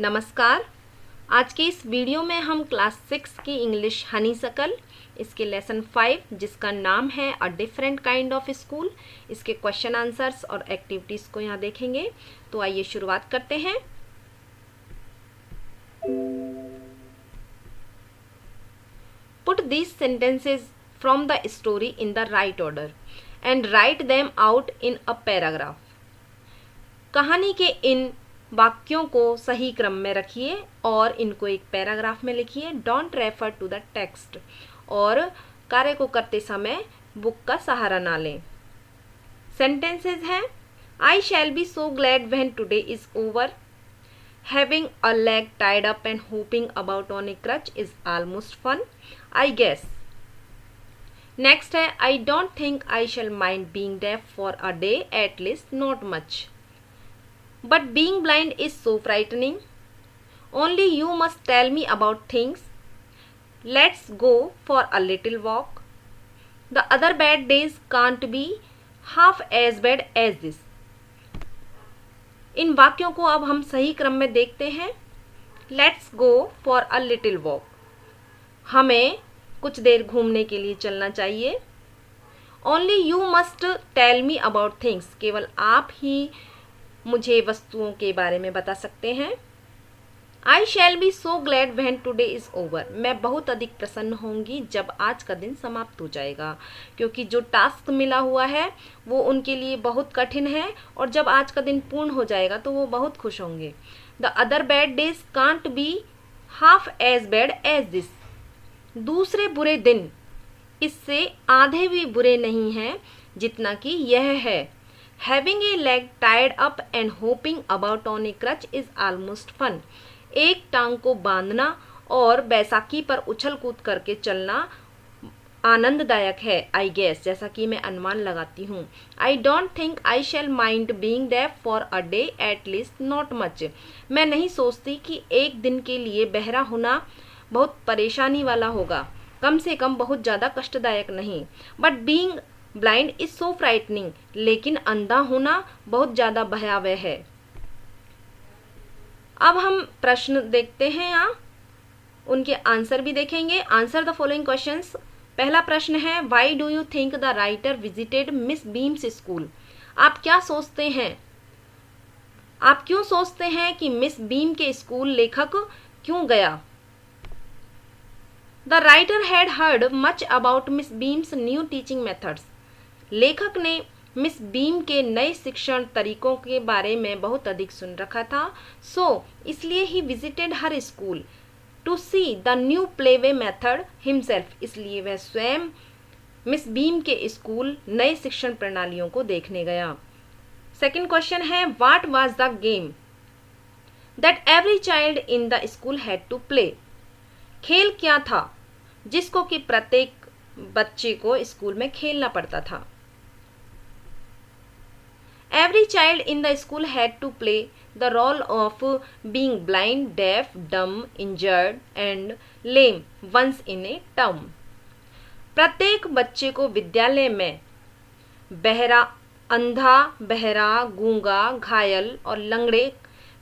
नमस्कार। आज के इस वीडियो में हम क्लास 6 की इंग्लिश हनीसकल इसके लेसन 5 जिसका नाम है a different kind of school, इसके क्वेश्चन आंसर्स और एक्टिविटीज को यहाँ देखेंगे। तो आइए शुरुआत करते हैं। Put these sentences from the story in the right order and write them out in a paragraph. कहानी के इन वाक्यों को सही क्रम में रखिए और इनको एक पैराग्राफ में लिखिए। Don't refer to the text, और कार्य को करते समय बुक का सहारा ना लें। सेंटेंसेस हैं, I shall be so glad when today is over, having a leg tied up and hopping about on a crutch is almost fun, I guess. Next है, I don't think I shall mind being deaf for a day, at least not much, but being blind is so frightening. Only you must tell me about things. Let's go for a little walk. The other bad days can't be half as bad as this. इन वाक्यों को अब हम सही क्रम में देखते हैं। Let's go for a little walk. हमें कुछ देर घूमने के लिए चलना चाहिए। Only you must tell me about things. केवल आप ही मुझे वस्तुओं के बारे में बता सकते हैं। I shall be so glad when today is over. मैं बहुत अधिक प्रसन्न होंगी जब आज का दिन समाप्त हो जाएगा, क्योंकि जो टास्क मिला हुआ है वो उनके लिए बहुत कठिन है और जब आज का दिन पूर्ण हो जाएगा तो वो बहुत खुश होंगे। The other bad days can't be half as bad as this. दूसरे बुरे दिन इससे आधे भी बुरे नहीं हैं जितना कि यह है। Having a leg tied up and hoping about on a crutch is almost fun. एक टांग को बांधना और बैसाखी पर उछल कूद करके चलना आनंददायक है। I guess, जैसा कि मैं अनुमान लगाती हूँ। I don't think I shall mind being deaf for a day, at least not much. मैं नहीं सोचती कि एक दिन के लिए बहरा होना बहुत परेशानी वाला होगा, कम से कम बहुत ज़्यादा कष्टदायक नहीं। But being blind is so frightening, लेकिन अंधा होना बहुत ज्यादा भयावह है। अब हम प्रश्न देखते हैं, यहाँ उनके आंसर भी देखेंगे। Answer the following questions. पहला प्रश्न है, why do you think the writer visited miss beams school. आप क्या सोचते हैं, आप क्यों सोचते हैं कि मिस बीम के स्कूल लेखक क्यों गया। The writer had heard much about miss beams new teaching methods. लेखक ने मिस बीम के नए शिक्षण तरीकों के बारे में बहुत अधिक सुन रखा था। इसलिए he visited her school to see the new playway method himself. इसलिए वह स्वयं मिस बीम के स्कूल नए शिक्षण प्रणालियों को देखने गया। सेकंड क्वेश्चन है, what was the game that every child in the school had to play. खेल क्या था जिसको कि प्रत्येक बच्चे को स्कूल में खेलना पड़ता था। Every child in the school had to play the role of being blind, deaf, dumb, injured and lame once in a term. प्रत्येक बच्चे को विद्यालय में बहरा, अंधा, बहरा, गूंगा, घायल और लंगड़े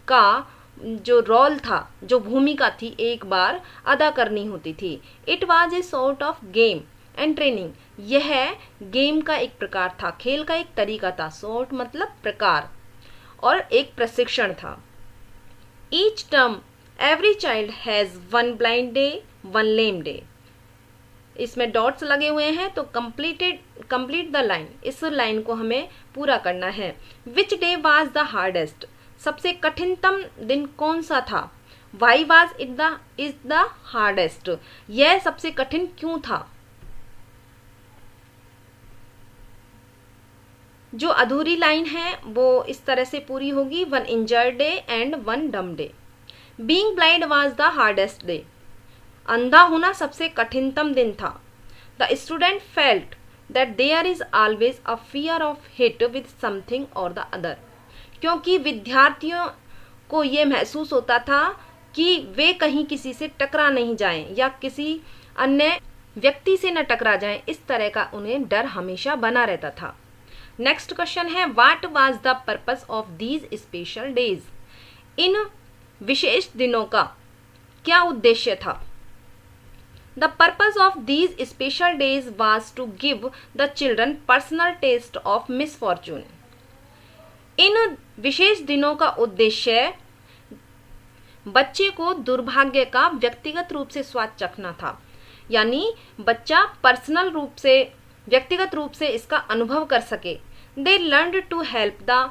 का जो रोल था, जो भूमिका थी, एक बार अदा करनी होती थी। It was a sort of game and training. यह गेम का एक प्रकार था, खेल का एक तरीका था। सॉर्ट मतलब प्रकार, और एक प्रशिक्षण था। Each term every child has one blind day, one lame day. इसमें डॉट्स लगे हुए हैं, तो कंप्लीट द लाइन, इस लाइन को हमें पूरा करना है। Which day was the hardest. सबसे कठिनतम दिन कौन सा था। Why was is the hardest. यह सबसे कठिन क्यों था। जो अधूरी लाइन है वो इस तरह से पूरी होगी, one injured day and one dumb day. Being blind was the hardest day. अंधा होना सबसे कठिनतम दिन था। The student felt that there is always a fear of hit with something और द अदर। क्योंकि विद्यार्थियों को ये महसूस होता था कि वे कहीं किसी से टकरा नहीं जाएं या किसी अन्य व्यक्ति से न टकरा जाएं, इस तरह का उन्हें डर हमेशा बना रहता था। नेक्स्ट क्वेश्चन है, what was the purpose of these special days. इन विशेष दिनों का क्या उद्देश्य था? The purpose of these special days was to give the children personal taste of misfortune. इन विशेष दिनों का उद्देश्य बच्चे को दुर्भाग्य का व्यक्तिगत रूप से स्वाद चखना था, यानी बच्चा पर्सनल रूप से, व्यक्तिगत रूप से इसका अनुभव कर सके. They learned to help the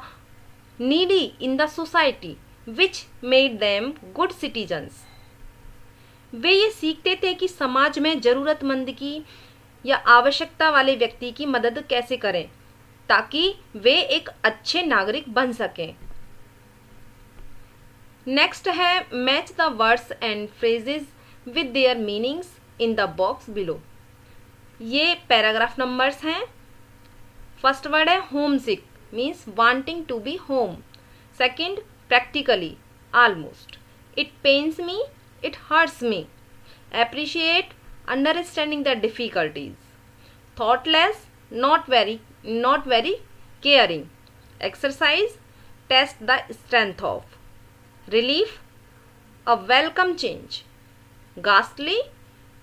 needy in the society, which made them good citizens. वे ये सीखते थे कि समाज में जरूरतमंद की या आवश्यकता वाले व्यक्ति की मदद कैसे करें ताकि वे एक अच्छे नागरिक बन सकें. नेक्स्ट है match the words and phrases with their meanings in the box below. ये पैराग्राफ नंबर्स हैं. फर्स्ट वर्ड है homesick, means wanting to be home. Second, practically, almost. It pains me, it hurts me. Appreciate, understanding the difficulties. Thoughtless, not very caring. Exercise, test the strength of. Relief, a welcome change. Ghastly,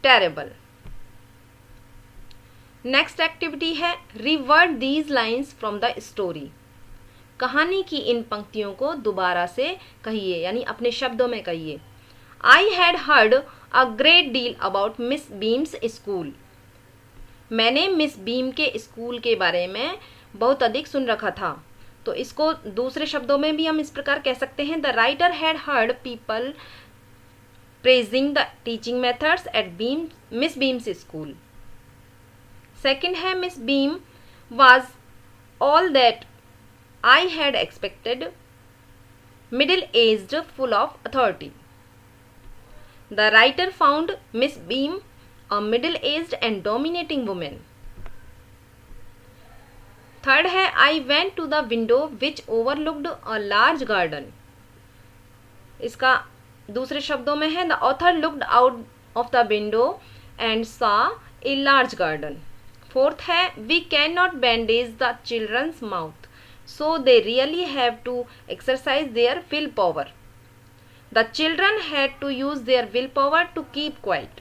terrible. Next activity है reword these lines from the story. कहानी की इन पंक्तियों को दोबारा से कहिए, यानी अपने शब्दों में कहिए. I had heard a great deal about Miss Beam's school. मैंने मिस बीम के स्कूल के बारे में बहुत अधिक सुन रखा था. तो इसको दूसरे शब्दों में भी हम इस प्रकार कह सकते हैं. The writer had heard people praising the teaching methods at Miss Beam's school. Second है Miss Beam was all that I had expected, middle-aged, full of authority. The writer found Miss Beam a middle-aged and dominating woman. Third है I went to the window which overlooked a large garden. इसका दूसरे शब्दों में है The author looked out of the window and saw a large garden. Fourth है We cannot bandage the children's mouth, so they really have to exercise their willpower. The children had to use their willpower to keep quiet.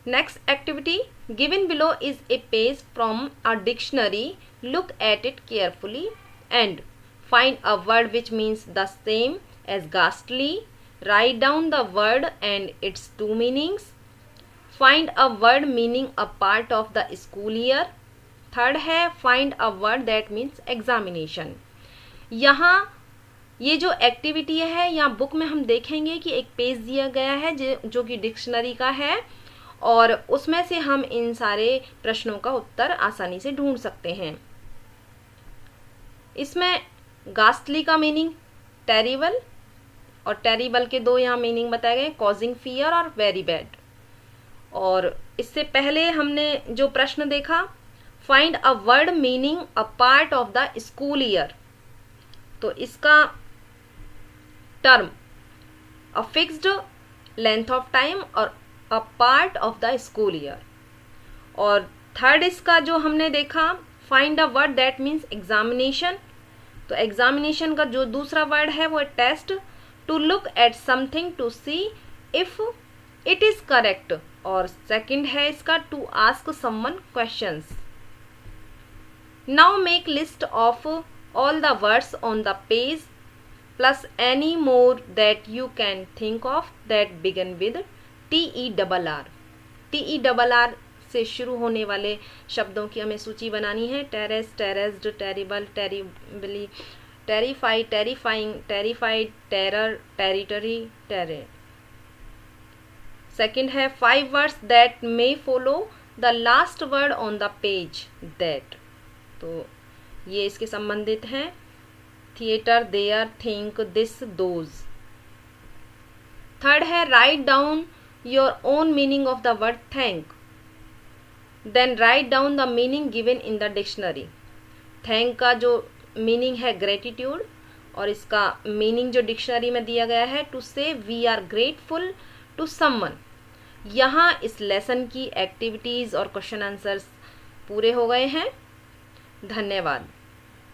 Next activity given below is a page from a dictionary. Look at it carefully and find a word which means the same as ghastly. Write down the word and its two meanings. Find a word meaning a part of the school year. Third है find a word that means examination. यहाँ ये जो activity है यहाँ book में हम देखेंगे कि एक पेज दिया गया है जो कि डिक्शनरी का है और उसमें से हम इन सारे प्रश्नों का उत्तर आसानी से ढूंढ सकते हैं. इसमें गास्टली का मीनिंग टेरिबल और टेरिबल के दो यहाँ मीनिंग बताए गए, कॉजिंग फियर और वेरी बैड. और इससे पहले हमने जो प्रश्न देखा find a word meaning a part of the school year. तो इसका term a fixed length of time और a part of the school year. और थर्ड इसका जो हमने देखा find a word that means examination. तो एग्जामिनेशन का जो दूसरा वर्ड है वो test. To look at something to see if it is correct. और सेकंड है इसका to ask someone questions. Now make list of all the words on the page plus any more that you can think of that begin with TERR. TERR से शुरू होने वाले शब्दों की हमें सूची बनानी है. Terrace, terraced, terrible, terribly, terrified, terrifying, terrified, terror, territory, टेरे. सेकंड है 5 words that may follow the last word on the page that. तो ये इसके संबंधित हैं. Theatre, there, think, this, those. Third है write down your own meaning of the word thank. Then write down the meaning given in the dictionary. Thank का जो meaning है gratitude और इसका मीनिंग जो डिक्शनरी में दिया गया है to say we are grateful to someone. यहाँ इस लेसन की एक्टिविटीज और क्वेश्चन आंसर्स पूरे हो गए हैं. धन्यवाद.